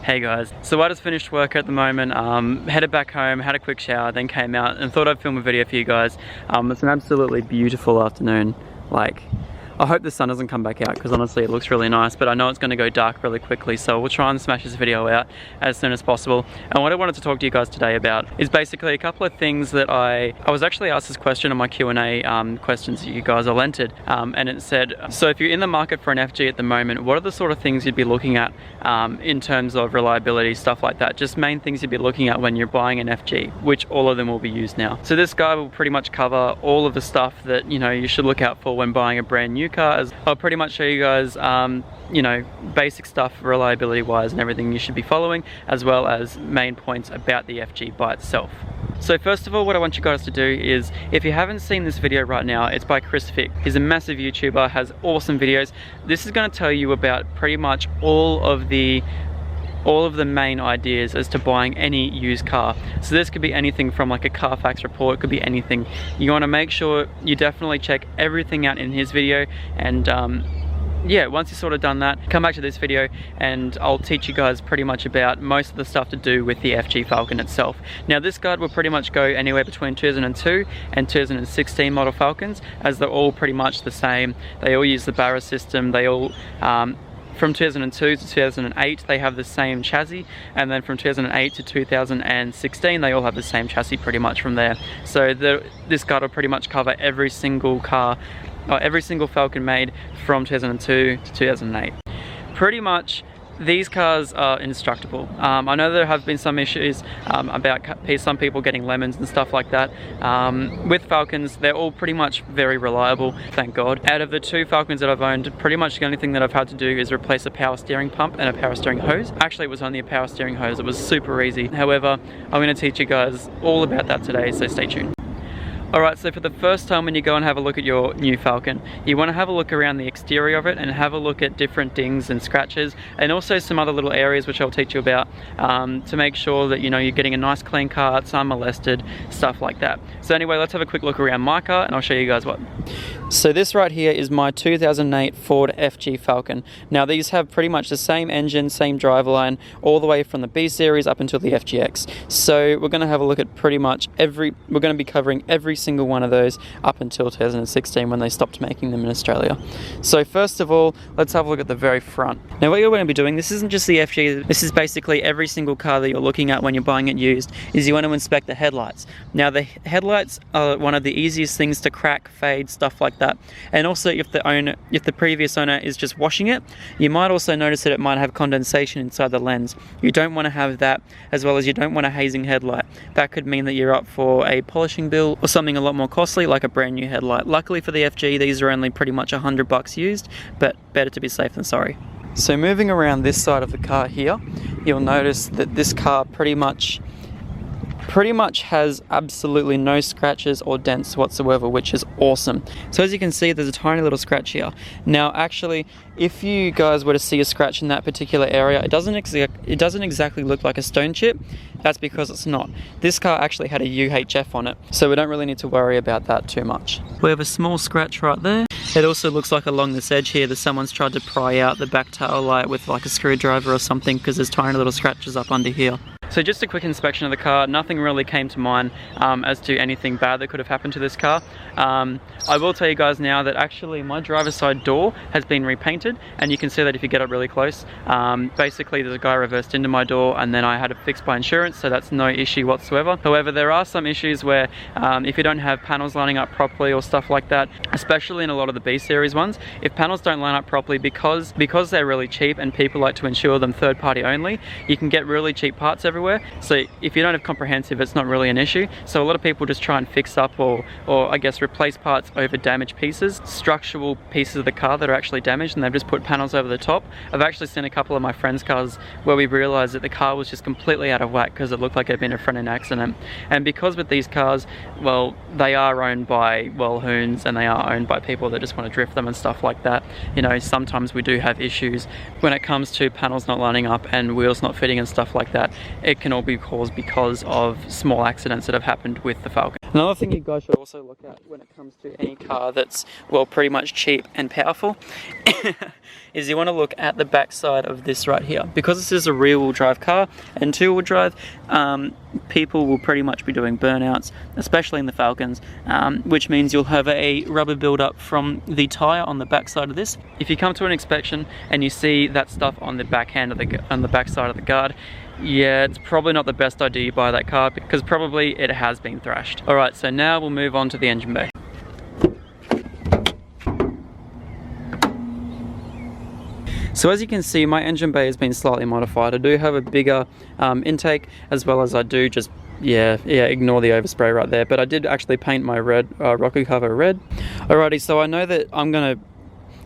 Hey guys, so I just finished work at the moment, headed back home, had a quick shower, then came out and thought I'd film a video for you guys. It's an absolutely beautiful afternoon. Like, I hope the sun doesn't come back out because honestly it looks really nice, but I know it's going to go dark really quickly, so we'll try and smash this video out as soon as possible. And what I wanted to talk to you guys today about is basically a couple of things that I was actually asked this question on my Q&A questions that you guys all entered, and it said, so if you're in the market for an FG at the moment, what are the sort of things you'd be looking at in terms of reliability, stuff like that? Just main things you'd be looking at when you're buying an FG, which all of them will be used now. So this guide will pretty much cover all of the stuff that you should look out for when buying a brand new car. As I'll pretty much show you guys basic stuff reliability wise and everything you should be following, as well as main points about the FG by itself. So first of all, what I want you guys to do is, if you haven't seen this video right now, it's by Chris Fick. He's a massive YouTuber, has awesome videos. This is going to tell you about pretty much all of the main ideas as to buying any used car. So this could be anything from like a Carfax report, it could be anything. You want to make sure you definitely check everything out in his video, and yeah, once you've sort of done that, come back to this video and I'll teach you guys pretty much about most of the stuff to do with the FG Falcon itself. Now this guide will pretty much go anywhere between 2002 and 2016 model Falcons, as they're all pretty much the same. They all use the Barra system, they all from 2002 to 2008 they have the same chassis, and then from 2008 to 2016 they all have the same chassis pretty much from there. So this guide will pretty much cover every single car, or every single Falcon made from 2002 to 2008. Pretty much these cars are indestructible. I know there have been some issues about some people getting lemons and stuff like that. With Falcons, they're all pretty much very reliable, thank God. Out of the two Falcons that I've owned, pretty much the only thing that I've had to do is replace a power steering pump and a power steering hose. Actually, it was only a power steering hose. It was super easy. However, I'm going to teach you guys all about that today, so stay tuned. Alright, so for the first time when you go and have a look at your new Falcon, you want to have a look around the exterior of it and have a look at different dings and scratches, and also some other little areas which I'll teach you about, to make sure that you're getting a nice clean car, it's unmolested, stuff like that. So anyway, let's have a quick look around my car and I'll show you guys what. So this right here is my 2008 Ford FG Falcon. Now these have pretty much the same engine, same driveline, all the way from the B series up until the FGX. So we're going to have a look at pretty much we're going to be covering every single one of those up until 2016 when they stopped making them in Australia. So first of all, let's have a look at the very front. Now what you're going to be doing, this isn't just the FG, this is basically every single car that you're looking at when you're buying it used, is you want to inspect the headlights. Now the headlights are one of the easiest things to crack, fade, stuff like that. And also if the previous owner is just washing it, you might also notice that it might have condensation inside the lens. You don't want to have that, as well as you don't want a hazing headlight. That could mean that you're up for a polishing bill or something a lot more costly, like a brand new headlight. Luckily for the FG, these are only pretty much $100 used, but better to be safe than sorry. So moving around this side of the car here, you'll notice that this car pretty much has absolutely no scratches or dents whatsoever, which is awesome. So as you can see, there's a tiny little scratch here. Now actually, if you guys were to see a scratch in that particular area, it doesn't exactly look like a stone chip. That's because it's not. This car actually had a UHF on it, so we don't really need to worry about that too much. We have a small scratch right there. It also looks like along this edge here that someone's tried to pry out the back tail light with like a screwdriver or something, because there's tiny little scratches up under here. So just a quick inspection of the car, nothing really came to mind as to anything bad that could have happened to this car. I will tell you guys now that actually my driver's side door has been repainted, and you can see that if you get up really close. Basically there's a guy reversed into my door and then I had it fixed by insurance, so that's no issue whatsoever. However, there are some issues where if you don't have panels lining up properly or stuff like that, especially in a lot of the B series ones, if panels don't line up properly, because they're really cheap and people like to insure them third party only, you can get really cheap parts everywhere. So if you don't have comprehensive, it's not really an issue. So a lot of people just try and fix up or I guess replace parts over damaged pieces, structural pieces of the car that are actually damaged, and they've just put panels over the top. I've actually seen a couple of my friends' cars where we realized that the car was just completely out of whack because it looked like it had been a front-end accident. And because with these cars, well, they are owned by hoons, and they are owned by people that just want to drift them and stuff like that. Sometimes we do have issues when it comes to panels not lining up and wheels not fitting and stuff like that. It can all be caused because of small accidents that have happened with the Falcon. Another thing you guys should also look at when it comes to any car that's, well, pretty much cheap and powerful is you want to look at the backside of this right here. Because this is a rear-wheel drive car and two-wheel drive, people will pretty much be doing burnouts, especially in the Falcons, which means you'll have a rubber build-up from the tyre on the backside of this. If you come to an inspection and you see that stuff on the backhand of on the backside of the guard, yeah, it's probably not the best idea you buy that car because probably it has been thrashed. Alright, so now we'll move on to the engine bay. So as you can see, my engine bay has been slightly modified. I do have a bigger intake, as well as I do just, ignore the overspray right there. But I did actually paint my red rocker cover red. Alrighty, so I know that I'm going to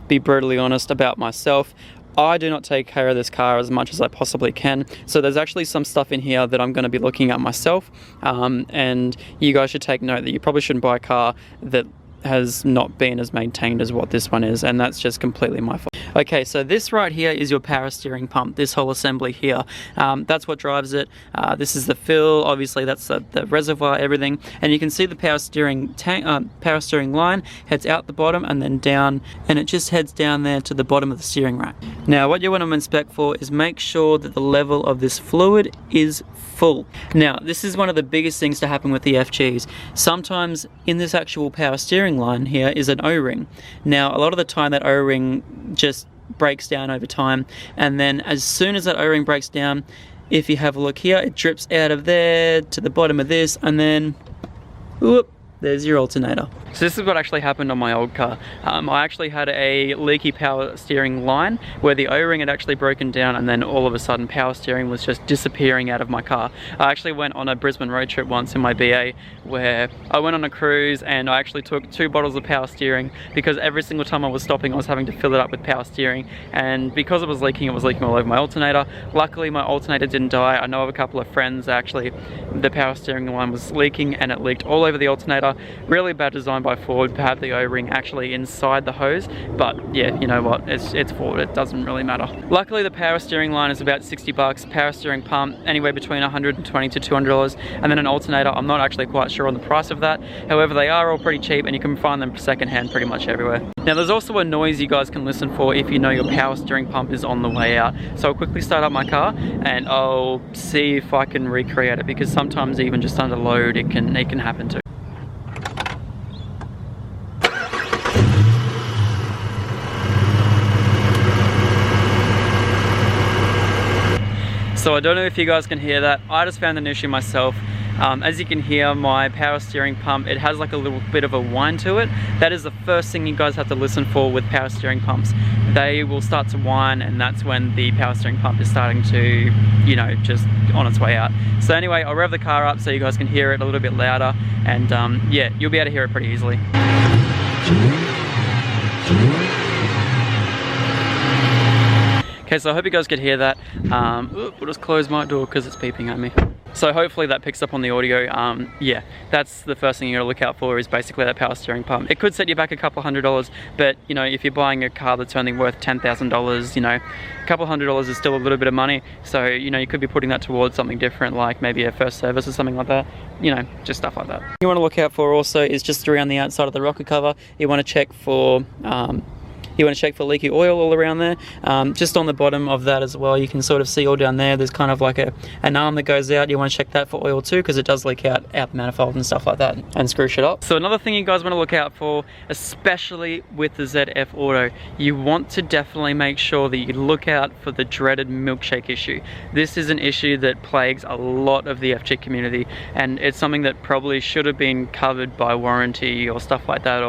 be brutally honest about myself. I do not take care of this car as much as I possibly can, so there's actually some stuff in here that I'm going to be looking at myself, and you guys should take note that you probably shouldn't buy a car that has not been as maintained as what this one is, and that's just completely my fault. Okay, so this right here is your power steering pump, this whole assembly here. That's what drives it. This is the fill, obviously that's the reservoir, everything. And you can see the power steering line heads out the bottom and then down, and it just heads down there to the bottom of the steering rack. Now what you want to inspect for is make sure that the level of this fluid is full. Now this is one of the biggest things to happen with the FGs. Sometimes in this actual power steering line here is an O-ring. Now a lot of the time that O-ring just breaks down over time, and then as soon as that O-ring breaks down, if you have a look here, it drips out of there to the bottom of this, and then whoop, there's your alternator. So this is what actually happened on my old car. I actually had a leaky power steering line where the O-ring had actually broken down, and then all of a sudden power steering was just disappearing out of my car. I actually went on a Brisbane road trip once in my BA where I went on a cruise and I actually took 2 bottles of power steering because every single time I was stopping I was having to fill it up with power steering, and because it was leaking all over my alternator. Luckily my alternator didn't die. I know of a couple of friends actually the power steering line was leaking and it leaked all over the alternator. Really bad design by Ford to have the O-ring actually inside the hose, but yeah, you know what, it's Ford, it doesn't really matter. Luckily the power steering line is about 60 bucks, power steering pump anywhere between $120 to $200, and then an alternator, I'm not actually quite sure on the price of that. However, they are all pretty cheap and you can find them secondhand pretty much everywhere. Now there's also a noise you guys can listen for if you know your power steering pump is on the way out. So I'll quickly start up my car and I'll see if I can recreate it, because sometimes even just under load it can happen too. So I don't know if you guys can hear that. I just found an issue myself. As you can hear, my power steering pump, it has like a little bit of a whine to it. That is the first thing you guys have to listen for with power steering pumps. They will start to whine, and that's when the power steering pump is starting to, you know, just on its way out. So anyway, I'll rev the car up so you guys can hear it a little bit louder, and yeah, you'll be able to hear it pretty easily. Okay, so I hope you guys could hear that. We'll just close my door because it's beeping at me. So hopefully that picks up on the audio. Yeah, that's the first thing you gotta look out for, is basically that power steering pump. It could set you back a couple $100s, but you know, if you're buying a car that's only worth $10,000, you know, a couple $100s is still a little bit of money. So, you know, you could be putting that towards something different, like maybe a first service or something like that. You know, just stuff like that. You wanna look out for also is just around the outside of the rocker cover. You wanna check for leaky oil all around there. Just on the bottom of that as well, you can sort of see all down there, there's kind of like an arm that goes out. You want to check that for oil too, because it does leak out the manifold and stuff like that and screw shit up. So another thing you guys want to look out for, especially with the ZF Auto, you want to definitely make sure that you look out for the dreaded milkshake issue. This is an issue that plagues a lot of the FG community, and it's something that probably should have been covered by warranty or stuff like that,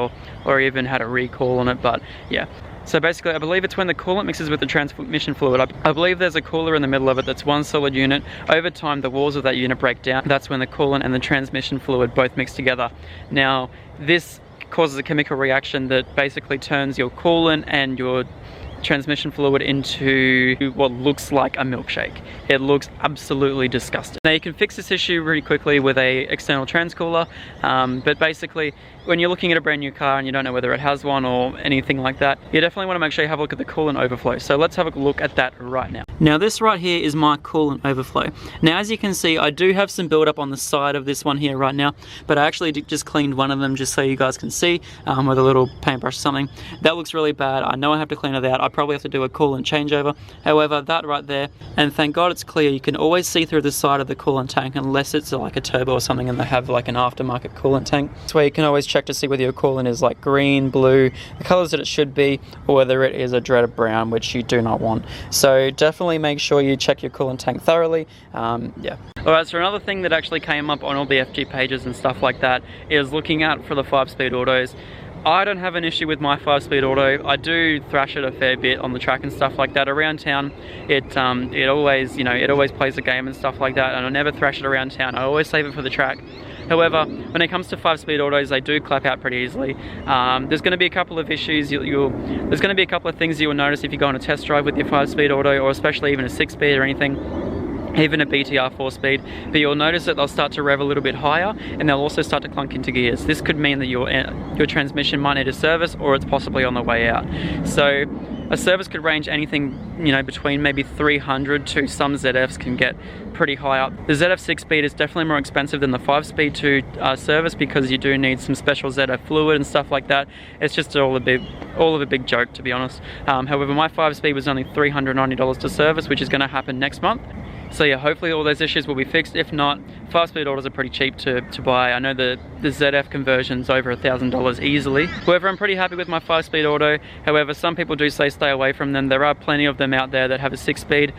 or even had a recall on it, but yeah. So basically, I believe it's when the coolant mixes with the transmission fluid. I believe there's a cooler in the middle of it that's one solid unit. Over time, the walls of that unit break down. That's when the coolant and the transmission fluid both mix together. Now, this causes a chemical reaction that basically turns your coolant and your transmission fluid into what looks like a milkshake. It looks absolutely disgusting. Now you can fix this issue really quickly with a external transcooler, but basically when you're looking at a brand new car and you don't know whether it has one or anything like that, you definitely want to make sure you have a look at the coolant overflow. So let's have a look at that right now. Now this right here is my coolant overflow. Now as you can see, I do have some buildup on the side of this one here right now, but I actually just cleaned one of them just so you guys can see with a little paintbrush or something. That looks really bad. I know I have to clean it out. I probably have to do a coolant changeover. However, that right there, and thank God it's clear, you can always see through the side of the coolant tank unless it's like a turbo or something and they have like an aftermarket coolant tank. That's where you can always check to see whether your coolant is like green, blue, the colors that it should be, or whether it is a dreaded brown, which you do not want. So definitely make sure you check your coolant tank thoroughly. Yeah. Alright, so another thing that actually came up on all the FG pages and stuff like that is looking out for the 5-speed autos. I don't have an issue with my 5-speed auto. I do thrash it a fair bit on the track and stuff like that. Around town, it always, you know, it always plays a game and stuff like that, and I never thrash it around town. I always save it for the track. However, when it comes to 5-speed autos, they do clap out pretty easily. There's going to be a couple of issues. There's going to be a couple of things you will notice if you go on a test drive with your 5-speed auto, or especially even a 6-speed or anything, even a BTR 4-speed, but you'll notice that they'll start to rev a little bit higher, and they'll also start to clunk into gears. This could mean that your transmission might need a service, or it's possibly on the way out. So a service could range anything, you know, between maybe 300 to some ZFs can get pretty high up. The ZF 6-speed is definitely more expensive than the 5-speed to service, because you do need some special ZF fluid and stuff like that. It's just all of a big joke, to be honest. However, my 5-speed was only $390 to service, which is going to happen next month. So yeah, hopefully all those issues will be fixed. If not, 5-speed autos are pretty cheap to buy. I know the ZF conversion's over $1,000 easily. However, I'm pretty happy with my 5-speed auto. However, some people do say stay away from them. There are plenty of them out there that have a 6-speed.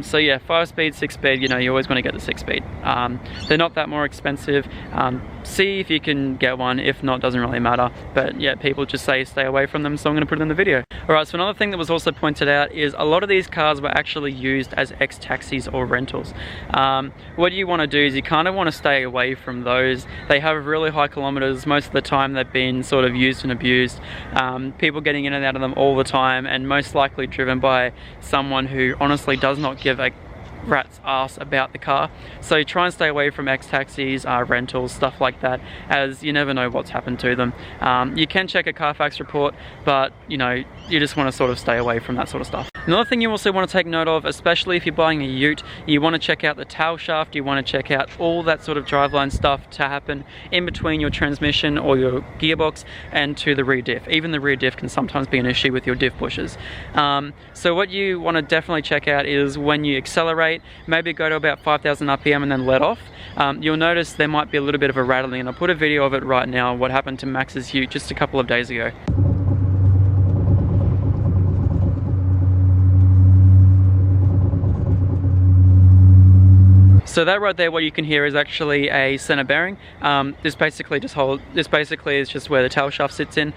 So yeah, 5-speed, 6-speed, you know, you always want to get the 6-speed. They're not that more expensive. See if you can get one. If not, doesn't really matter. But yeah, people just say stay away from them, so I'm going to put it in the video. Alright, so another thing that was also pointed out is a lot of these cars were actually used as ex-taxis or rentals. What you want to do is you kind of want to stay away from those. They have really high kilometers. Most of the time they've been sort of used and abused. People getting in and out of them all the time, and most likely driven by someone who honestly does not give a rat's ass about the car. So try and stay away from ex-taxis, rentals, stuff like that, as you never know what's happened to them. You can check a Carfax report, but you know, you just want to sort of stay away from that sort of stuff. Another thing you also want to take note of, especially if you're buying a ute, you want to check out the tail shaft, you want to check out all that sort of driveline stuff to happen in between your transmission or your gearbox and to the rear diff. Even the rear diff can sometimes be an issue with your diff bushes. So what you want to definitely check out is when you accelerate, maybe go to about 5,000 RPM and then let off. You'll notice there might be a little bit of a rattling, and I'll put a video of it right now, what happened to Max's ute just a couple of days ago. So that right there, what you can hear is actually a center bearing. This basically is just where the tail shaft sits in.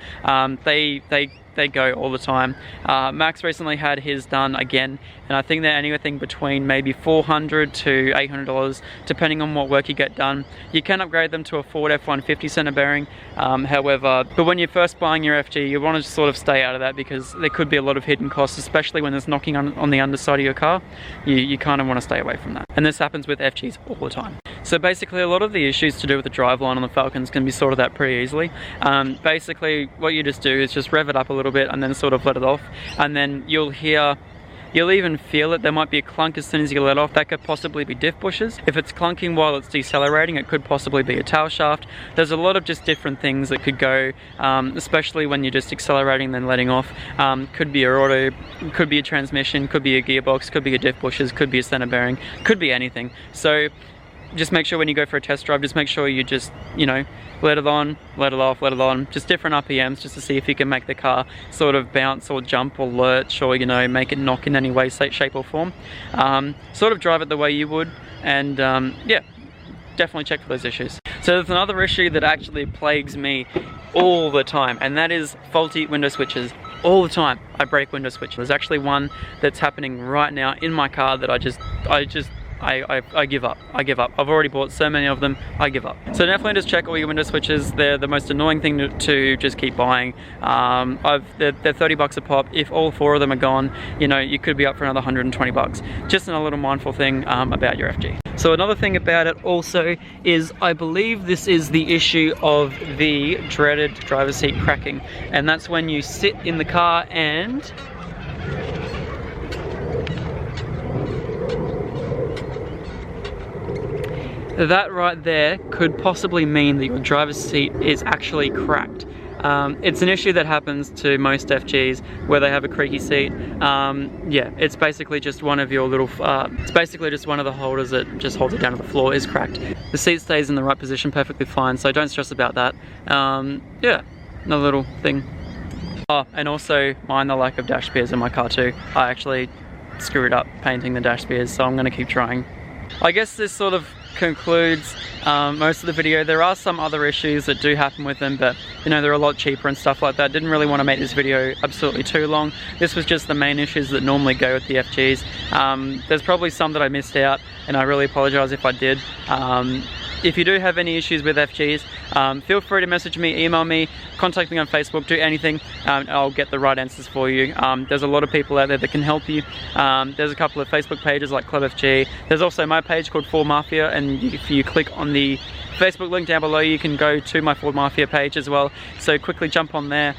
They go all the time. Max recently had his done again, and I think they're anything between maybe $400 to $800 depending on what work you get done. You can upgrade them to a Ford F-150 center bearing, however, but when you're first buying your FG, you want to sort of stay out of that, because there could be a lot of hidden costs, especially when there's knocking on the underside of your car. You kind of want to stay away from that, and this happens with FGs all the time. So basically a lot of the issues to do with the driveline on the Falcons can be sorted out pretty easily. Basically what you just do is just rev it up a little bit and then sort of let it off, and then you'll even feel it. There might be a clunk as soon as you let off. That could possibly be diff bushes. If it's clunking while it's decelerating, it could possibly be a tail shaft. There's a lot of just different things that could go, especially when you're just accelerating then letting off. Could be your auto, could be a transmission, could be a gearbox, could be a diff bushes, could be a center bearing, could be anything. So just make sure when you go for a test drive, just make sure you just, you know, let it on, let it off, let it on, just different RPMs, just to see if you can make the car sort of bounce or jump or lurch, or, you know, make it knock in any way, shape or form. Sort of drive it the way you would, and yeah, definitely check for those issues. So there's another issue that actually plagues me all the time, and that is faulty window switches. All the time I break window switches. There's actually one that's happening right now in my car that I give up. I've already bought so many of them, I give up. So definitely just check all your window switches. They're the most annoying thing to just keep buying. They're 30 bucks a pop. If all 4 of them are gone, you know, you could be up for another 120 bucks. Just a little mindful thing about your FG. So another thing about it also is I believe this is the issue of the dreaded driver's seat cracking, and that's when you sit in the car and that right there could possibly mean that your driver's seat is actually cracked. It's an issue that happens to most FGs where they have a creaky seat. Yeah, it's basically just one of your little, it's basically just one of the holders that just holds it down to the floor is cracked. The seat stays in the right position perfectly fine, so don't stress about that. Yeah, another little thing. Oh, and also mind the lack of dash spears in my car too. I actually screwed up painting the dash spears, so I'm gonna keep trying. I guess this sort of concludes most of the video. There are some other issues that do happen with them, but you know, they're a lot cheaper and stuff like that. Didn't really want to make this video absolutely too long. This was just the main issues that normally go with the FGs. There's probably some that I missed out, and I really apologize if I did. If you do have any issues with FGs, feel free to message me, email me, contact me on Facebook, do anything, I'll get the right answers for you. There's a lot of people out there that can help you. There's a couple of Facebook pages like Club FG. There's also my page called Ford Mafia, and if you click on the Facebook link down below, you can go to my Ford Mafia page as well. So quickly jump on there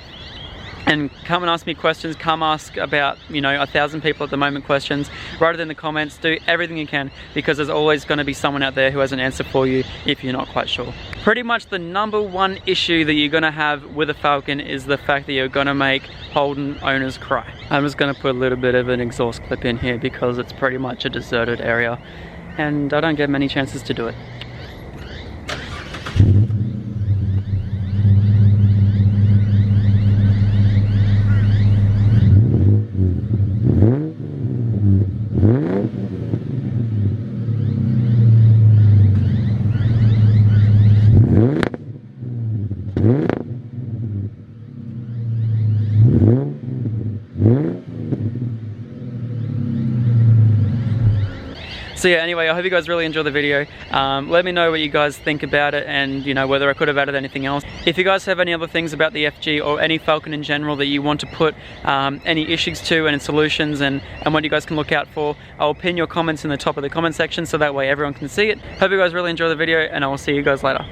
and come and ask me questions. Come ask about, you know, 1,000 people at the moment questions. Write it in the comments, do everything you can, because there's always going to be someone out there who has an answer for you if you're not quite sure. Pretty much the #1 issue that you're going to have with a Falcon is the fact that you're going to make Holden owners cry. I'm just going to put a little bit of an exhaust clip in here because it's pretty much a deserted area and I don't get many chances to do it. So yeah, anyway, I hope you guys really enjoy the video. Let me know what you guys think about it, and you know, whether I could have added anything else. If you guys have any other things about the FG or any Falcon in general that you want to put any issues to and solutions and what you guys can look out for, I'll pin your comments in the top of the comment section so that way everyone can see it. Hope you guys really enjoy the video, and I will see you guys later.